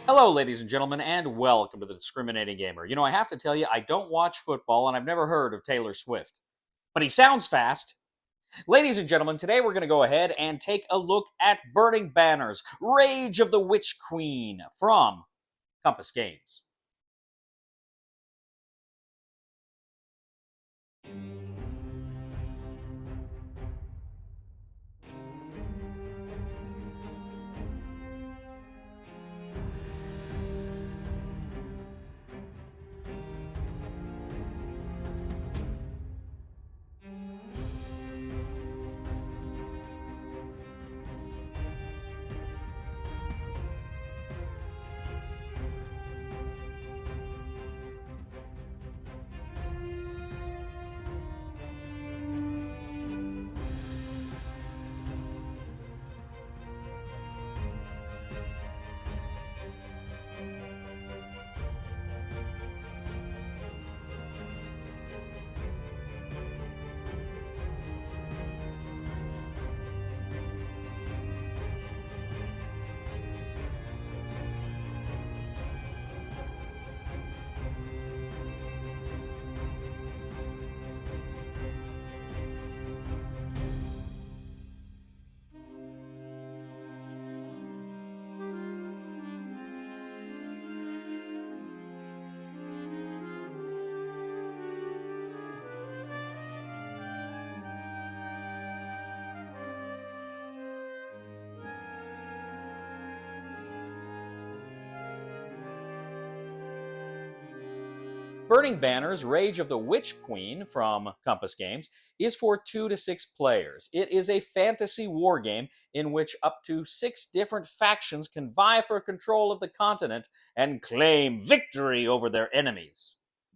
Hello, ladies and gentlemen, and welcome to the Discriminating Gamer. I have to tell you, I don't watch football, and I've never heard of Taylor Swift. But he sounds fast. Ladies and gentlemen, today we're going to go ahead and take a look at Burning Banners, Rage of the Witch Queen from Compass Games. Burning Banners, Rage of the Witch Queen from Compass Games is for 2 to 6 players. It is a fantasy war game in which up to 6 different factions can vie for control of the continent and claim victory over their enemies.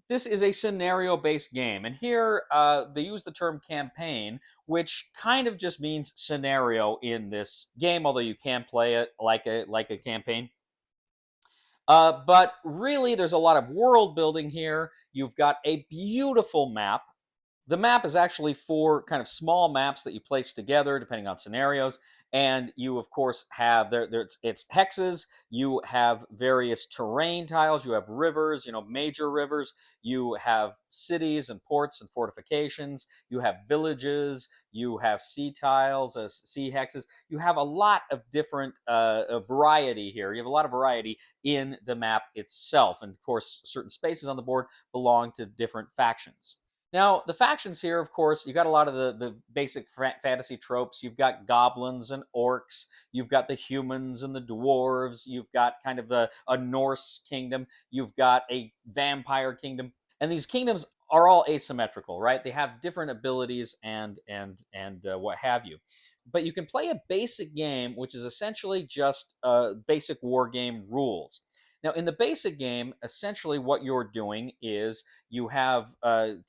This is a scenario-based game, and here they use the term campaign, which kind of just means scenario in this game, although you can play it like a campaign. But really, there's a lot of world building here. You've got a beautiful map. The map is actually 4 kind of small maps that you place together depending on scenarios. And you, of course, have it's hexes. You have various terrain tiles. You have rivers, major rivers. You have cities and ports and fortifications. You have villages. You have sea tiles, sea hexes. You have a lot of different variety here. You have a lot of variety in the map itself. And of course, certain spaces on the board belong to different factions. Now, the factions here, of course, you've got a lot of the basic fantasy tropes. You've got goblins and orcs. You've got the humans and the dwarves. You've got kind of a Norse kingdom. You've got a vampire kingdom. And these kingdoms are all asymmetrical, right? They have different abilities and what have you. But you can play a basic game, which is essentially just basic war game rules. Now, in the basic game, essentially what you're doing is you have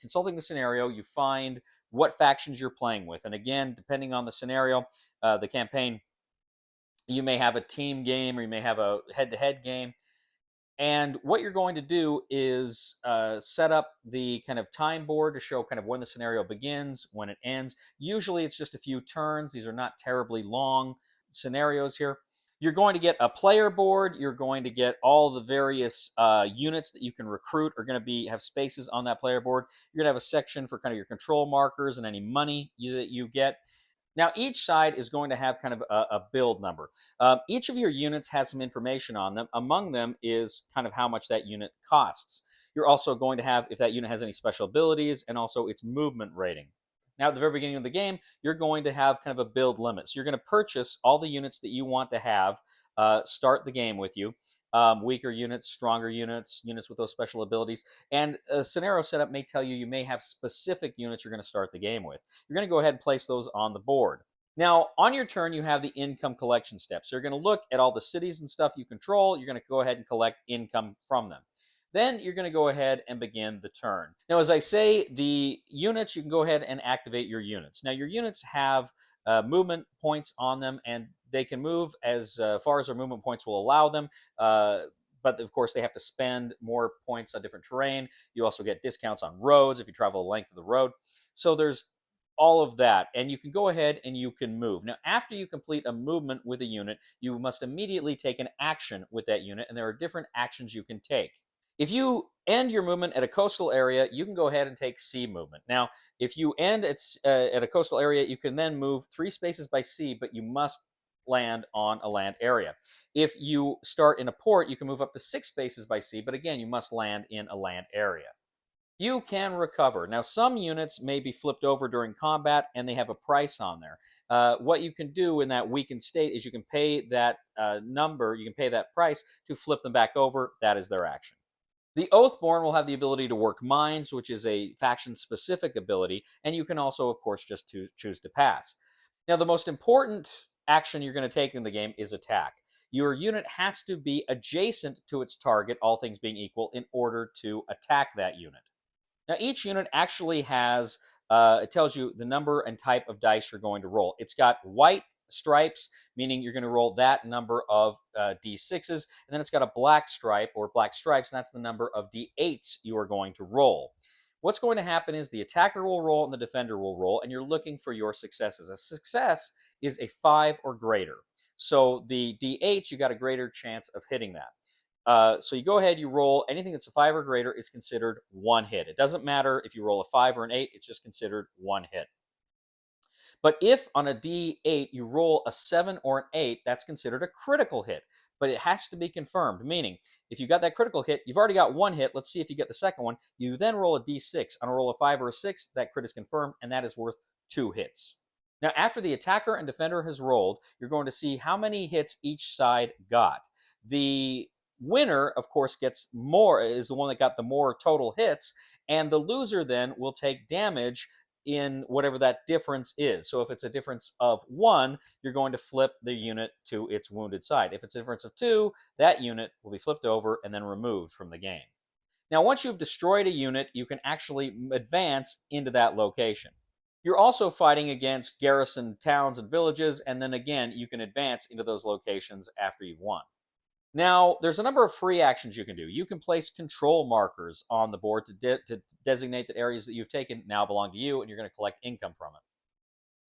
consulting the scenario, you find what factions you're playing with. And again, depending on the scenario, the campaign, you may have a team game or you may have a head-to-head game. And what you're going to do is set up the kind of time board to show kind of when the scenario begins, when it ends. Usually it's just a few turns. These are not terribly long scenarios here. You're going to get a player board. You're going to get all the various units that you can recruit are going to have spaces on that player board. You're going to have a section for kind of your control markers and any money that you get. Now, each side is going to have kind of a build number. Each of your units has some information on them. Among them is kind of how much that unit costs. You're also going to have if that unit has any special abilities and also its movement rating. Now, at the very beginning of the game, you're going to have kind of a build limit. So you're going to purchase all the units that you want to have start the game with you. Weaker units, stronger units, units with those special abilities. And a scenario setup may tell you you may have specific units you're going to start the game with. You're going to go ahead and place those on the board. Now, on your turn, you have the income collection steps. So you're going to look at all the cities and stuff you control. You're going to go ahead and collect income from them. Then you're going to go ahead and begin the turn. Now, as I say, the units, you can go ahead and activate your units. Now, your units have movement points on them, and they can move as far as their movement points will allow them. But of course, they have to spend more points on different terrain. You also get discounts on roads if you travel the length of the road. So there's all of that, and you can go ahead and you can move. Now, after you complete a movement with a unit, you must immediately take an action with that unit, and there are different actions you can take. If you end your movement at a coastal area, you can go ahead and take sea movement. Now, if you end at a coastal area, you can then move 3 spaces by sea, but you must land on a land area. If you start in a port, you can move up to 6 spaces by sea, but again, you must land in a land area. You can recover. Now, some units may be flipped over during combat and they have a price on there. What you can do in that weakened state is you can pay that you can pay that price to flip them back over. That is their action. The Oathborn will have the ability to work mines, which is a faction-specific ability, and you can also, of course, just choose to pass. Now, the most important action you're going to take in the game is attack. Your unit has to be adjacent to its target, all things being equal, in order to attack that unit. Now, each unit actually has, it tells you the number and type of dice you're going to roll. It's got white stripes, meaning you're going to roll that number of d6s, and then it's got a black stripe or black stripes, and that's the number of d8s you are going to roll. What's going to happen is the attacker will roll and the defender will roll, and you're looking for your successes. A success is a 5 or greater. So the d8s, you got a greater chance of hitting that. So you go ahead, you roll. Anything that's a 5 or greater is considered one hit. It doesn't matter if you roll a 5 or an 8, it's just considered one hit. But if on a D8 you roll a 7 or an 8, that's considered a critical hit. But it has to be confirmed, meaning if you got that critical hit, you've already got one hit. Let's see if you get the second one. You then roll a D6. On a roll of 5 or a 6, that crit is confirmed, and that is worth 2 hits. Now, after the attacker and defender has rolled, you're going to see how many hits each side got. The winner, of course, gets more, is the one that got the more total hits, and the loser then will take damage in whatever that difference is. So if it's a difference of 1, you're going to flip the unit to its wounded side. If it's a difference of 2, that unit will be flipped over and then removed from the game. Now, once you've destroyed a unit, you can actually advance into that location. You're also fighting against garrison towns and villages, and then again, you can advance into those locations after you've won. Now, there's a number of free actions you can do. You can place control markers on the board to designate that areas that you've taken now belong to you, and you're going to collect income from it.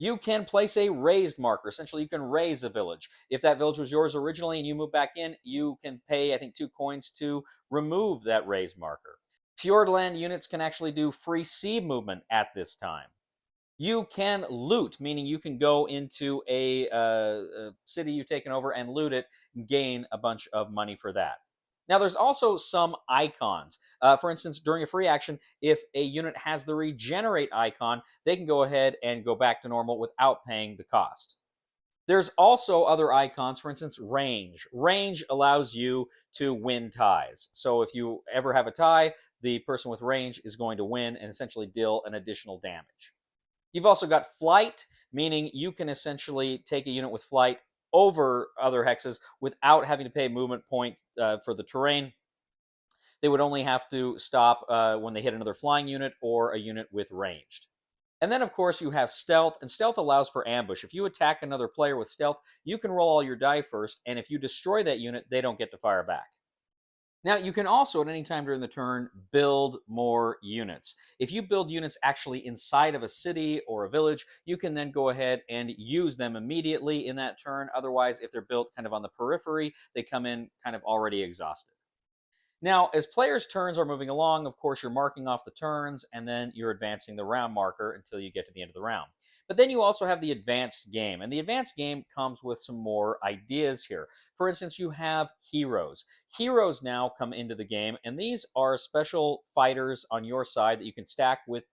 You can place a raised marker. Essentially, you can raise a village. If that village was yours originally and you move back in, you can pay, I think, 2 coins to remove that raised marker. Fjordland units can actually do free sea movement at this time. You can loot, meaning you can go into a city you've taken over and loot it, and gain a bunch of money for that. Now, there's also some icons. For instance, during a free action, if a unit has the regenerate icon, they can go ahead and go back to normal without paying the cost. There's also other icons, for instance, range. Range allows you to win ties. So if you ever have a tie, the person with range is going to win and essentially deal an additional damage. You've also got flight, meaning you can essentially take a unit with flight over other hexes without having to pay a movement point for the terrain. They would only have to stop when they hit another flying unit or a unit with ranged. And then, of course, you have stealth, and stealth allows for ambush. If you attack another player with stealth, you can roll all your die first, and if you destroy that unit, they don't get to fire back. Now, you can also, at any time during the turn, build more units. If you build units actually inside of a city or a village, you can then go ahead and use them immediately in that turn. Otherwise, if they're built kind of on the periphery, they come in kind of already exhausted. Now, as players' turns are moving along, of course, you're marking off the turns, and then you're advancing the round marker until you get to the end of the round. But then you also have the advanced game, and the advanced game comes with some more ideas here. For instance, you have heroes. Heroes now come into the game, and these are special fighters on your side that you can stack with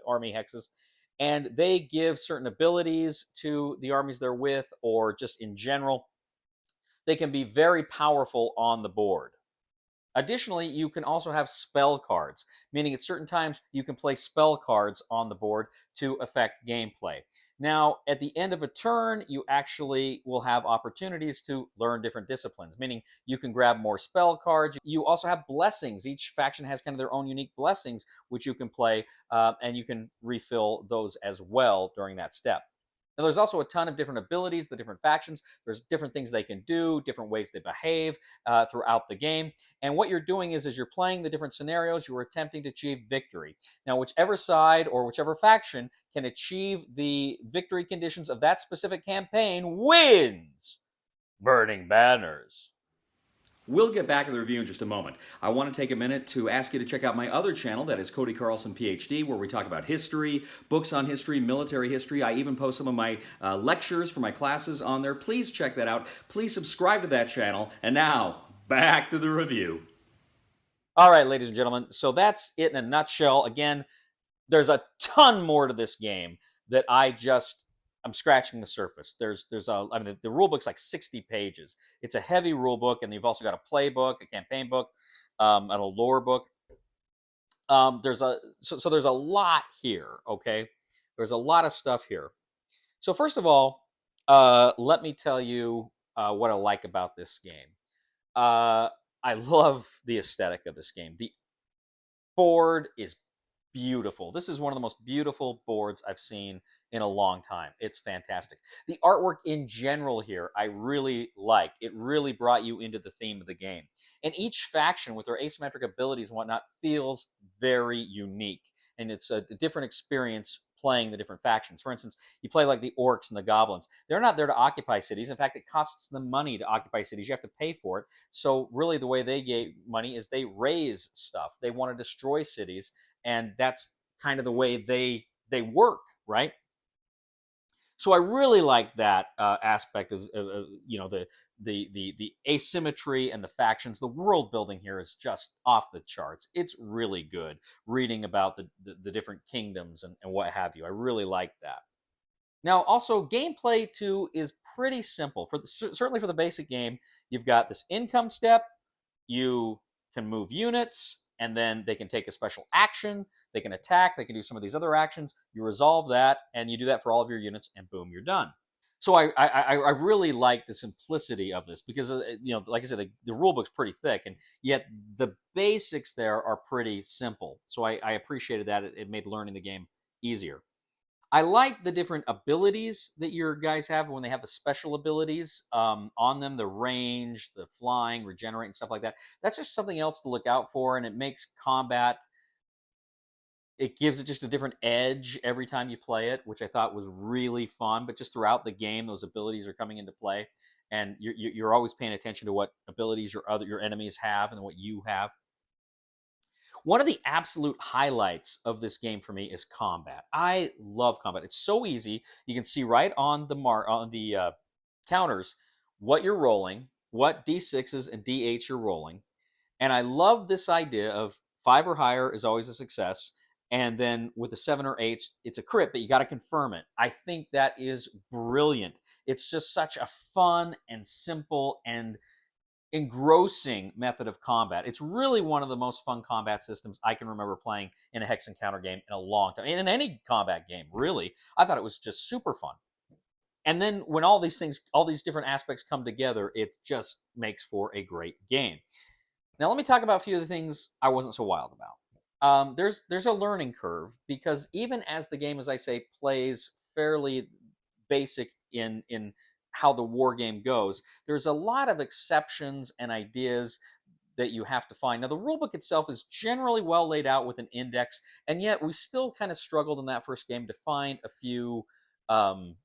army hexes, and they give certain abilities to the armies they're with, or just in general. They can be very powerful on the board. Additionally, you can also have spell cards, meaning at certain times you can play spell cards on the board to affect gameplay. Now, at the end of a turn, you actually will have opportunities to learn different disciplines, meaning you can grab more spell cards. You also have blessings. Each faction has kind of their own unique blessings, which you can play, and you can refill those as well during that step. Now, there's also a ton of different abilities, the different factions. There's different things they can do, different ways they behave throughout the game. And what you're doing is, as you're playing the different scenarios, you're attempting to achieve victory. Now, whichever side or whichever faction can achieve the victory conditions of that specific campaign wins. Burning banners. We'll get back to the review in just a moment. I want to take a minute to ask you to check out my other channel, that is Cody Carlson, PhD, where we talk about history, books on history, military history. I even post some of my lectures for my classes on there. Please check that out. Please subscribe to that channel. And now, back to the review. All right, ladies and gentlemen, so that's it in a nutshell. Again, there's a ton more to this game that I'm scratching the surface. The rule book's like 60 pages. It's a heavy rule book, and you've also got a playbook, a campaign book, and a lore book. There's a lot here. Okay, there's a lot of stuff here. So first of all, let me tell you what I like about this game. I love the aesthetic of this game. The board is beautiful. This is one of the most beautiful boards I've seen in a long time. It's fantastic. The artwork in general here, I really like. It really brought you into the theme of the game. And each faction with their asymmetric abilities and whatnot feels very unique. And it's a different experience playing the different factions. For instance, you play like the orcs and the goblins. They're not there to occupy cities. In fact, it costs them money to occupy cities. You have to pay for it. So really the way they get money is they raise stuff. They want to destroy cities, and that's kind of the way they work, right? So I really like that aspect of the asymmetry and the factions. The world building here is just off the charts. It's really good reading about the different kingdoms and what have you. I really like that. Now, also, gameplay too is pretty simple. Certainly for the basic game, you've got this income step. You can move units, and then they can take a special action. They can attack. They can do some of these other actions. You resolve that, and you do that for all of your units, and boom, you're done. So I really like the simplicity of this because like I said, the rule book's pretty thick, and yet the basics there are pretty simple. So I appreciated that. It made learning the game easier. I like the different abilities that your guys have when they have the special abilities on them, the range, the flying, regenerate, and stuff like that. That's just something else to look out for, and it makes combat, it gives it just a different edge every time you play it, which I thought was really fun. But just throughout the game, those abilities are coming into play, and you're always paying attention to what abilities your enemies have and what you have. One of the absolute highlights of this game for me is combat. I love combat. It's so easy. You can see right on the counters what you're rolling, what d6s and d8s you're rolling, and I love this idea of 5 or higher is always a success, and then with the 7 or 8s, it's a crit, but you got to confirm it. I think that is brilliant. It's just such a fun and simple and engrossing method of combat. It's really one of the most fun combat systems I can remember playing in a hex encounter game in a long time. In any combat game, really. I thought it was just super fun. And then when all these different aspects come together, it just makes for a great game. Now let me talk about a few of the things I wasn't so wild about. There's a learning curve because even as the game, as I say, plays fairly basic in how the war game goes, there's a lot of exceptions and ideas that you have to find. Now, the rulebook itself is generally well laid out with an index, and yet we still kind of struggled in that first game to find a few kind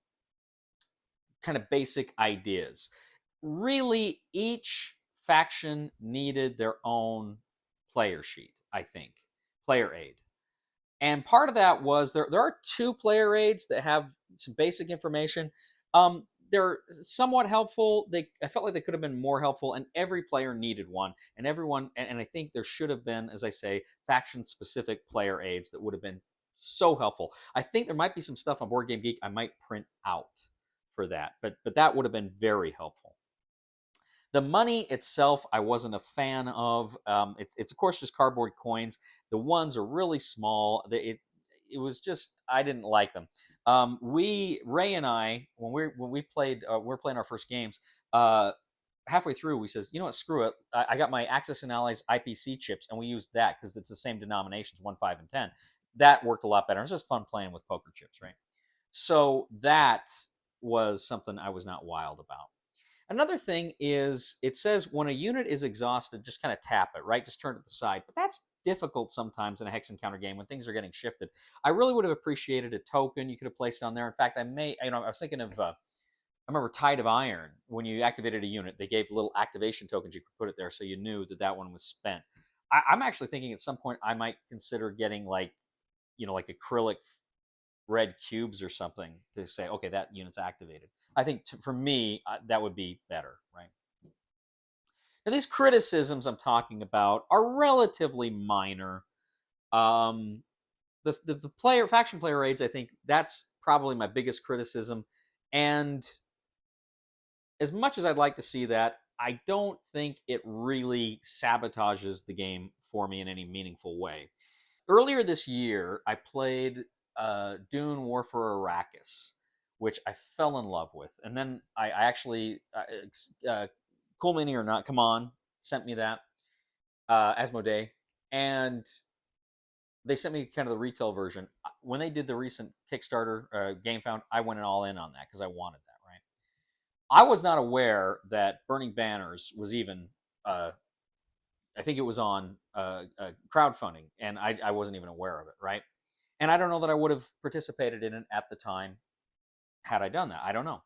of basic ideas. Really, each faction needed their own player sheet, I think, player aid. And part of that was there are 2 player aids that have some basic information. They're somewhat helpful. I felt like they could have been more helpful, and every player needed one. And I think there should have been, as I say, faction-specific player aids that would have been so helpful. I think there might be some stuff on Board Game Geek I might print out for that, but that would have been very helpful. The money itself, I wasn't a fan of. It's of course just cardboard coins. The ones are really small. It was just, I didn't like them. Ray and I, when we played, we were playing our first games. Halfway through, we says, you know what, screw it. I got my Axis and Allies IPC chips, and we used that because it's the same denominations, 1, 5, and 10. That worked a lot better. It's just fun playing with poker chips, right? So that was something I was not wild about. Another thing is it says when a unit is exhausted, just kind of tap it, right? Just turn it to the side. But that's difficult sometimes in a hex encounter game when things are getting shifted. I really would have appreciated a token you could have placed on there. In fact, I was thinking of, I remember Tide of Iron. When you activated a unit, they gave little activation tokens you could put it there so you knew that that one was spent. I'm actually thinking at some point I might consider getting like acrylic red cubes or something to say, okay, that unit's activated. I think for me, that would be better, right? Now, these criticisms I'm talking about are relatively minor. Um, the faction player raids, I think that's probably my biggest criticism. And as much as I'd like to see that, I don't think it really sabotages the game for me in any meaningful way. Earlier this year, I played Dune War for Arrakis, which I fell in love with. And then I actually, Cool Mini or Not, come on, sent me that, Asmodee. And they sent me kind of the retail version. When they did the recent Kickstarter GameFound, I went all in on that because I wanted that, right? I was not aware that Burning Banners was even I think it was on crowdfunding, and I wasn't even aware of it, right? And I don't know that I would have participated in it at the time had I done that. I don't know.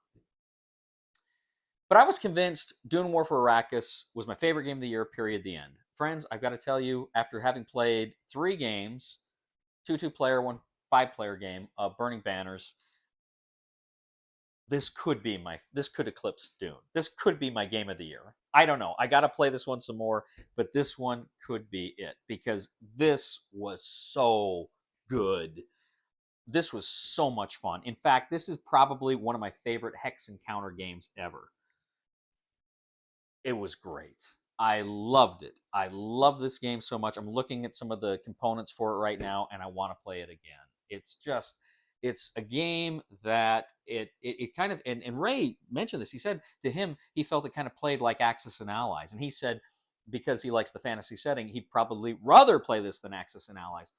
But I was convinced Dune War for Arrakis was my favorite game of the year, period, the end. Friends, I've got to tell you, after having played 3 games, 2-player, 1 5-player game of Burning Banners, this could eclipse Dune. This could be my game of the year. I don't know. I got to play this one some more, but this one could be it because this was so good. This was so much fun. In fact, this is probably one of my favorite hex encounter games ever. It was great. I loved it. I love this game so much. I'm looking at some of the components for it right now, and I want to play it again. It's a game that it kind of, and Ray mentioned this. He said to him he felt it kind of played like Axis and Allies, and he said because he likes the fantasy setting, he'd probably rather play this than Axis and Allies.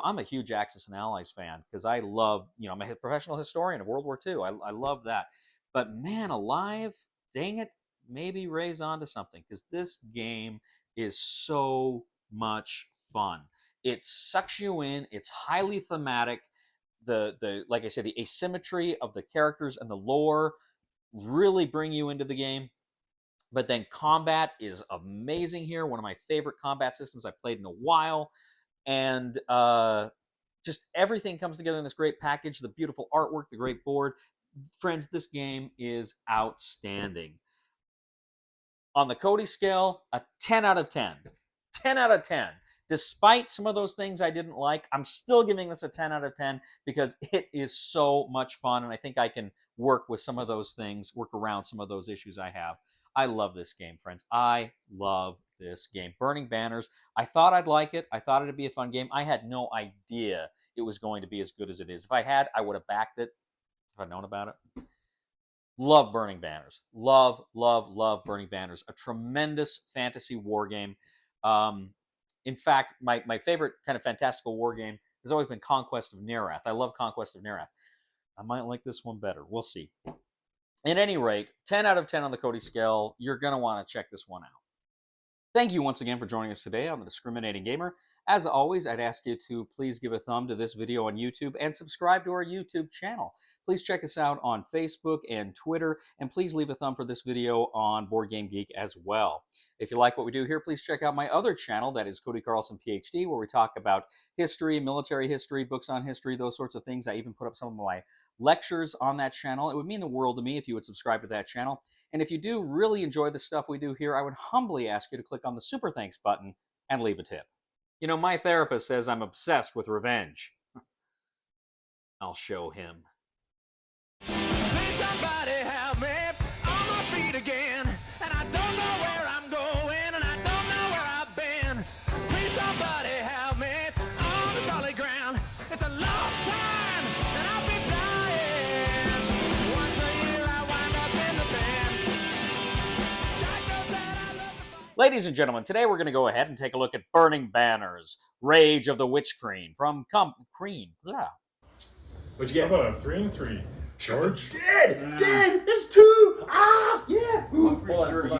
I'm a huge Axis and Allies fan because I love, I'm a professional historian of World War II. I love that. But man alive, dang it, maybe Ray's onto something because this game is so much fun. It sucks you in. It's highly thematic. The like I said, the asymmetry of the characters and the lore really bring you into the game. But then combat is amazing here. One of my favorite combat systems I've played in a while. And just everything comes together in this great package. The beautiful artwork, the great board. Friends, this game is outstanding. On the Cody scale, a 10 out of 10. 10 out of 10. Despite some of those things I didn't like, I'm still giving this a 10 out of 10 because it is so much fun, and I think I can work with some of those things, work around some of those issues I have. I love this game, friends. I love this game. Burning Banners, I thought I'd like it. I thought it'd be a fun game. I had no idea it was going to be as good as it is. If I had, I would have backed it if I'd known about it. Love Burning Banners. Love, love, love Burning Banners. A tremendous fantasy war game. In fact, my favorite kind of fantastical war game has always been Conquest of Nerath. I love Conquest of Nerath. I might like this one better. We'll see. At any rate, 10 out of 10 on the Cody scale. You're going to want to check this one out. Thank you once again for joining us today on The Discriminating Gamer. As always, I'd ask you to please give a thumb to this video on YouTube and subscribe to our YouTube channel. Please check us out on Facebook and Twitter, and please leave a thumb for this video on Board Game Geek as well. If you like what we do here, please check out my other channel, that is Cody Carlson, PhD, where we talk about history, military history, books on history, those sorts of things. I even put up some of my lectures on that channel. It would mean the world to me if you would subscribe to that channel. And if you do really enjoy the stuff we do here, I would humbly ask you to click on the Super Thanks button and leave a tip. My therapist says I'm obsessed with revenge. I'll show him. Please somebody help me on my feet again, and I don't know where I'm going, and I don't know where I've been. Please somebody help me on the solid ground. It's a long time, and I'll be dying. Once a year I wind up in the band. Ladies and gentlemen, today we're going to go ahead and take a look at Burning Banners, Rage of the Witch Queen from What'd you How get? about a 3 and 3? George? Dead! Dead! That's 2! Ah! Yeah! Ooh, I'm pretty sure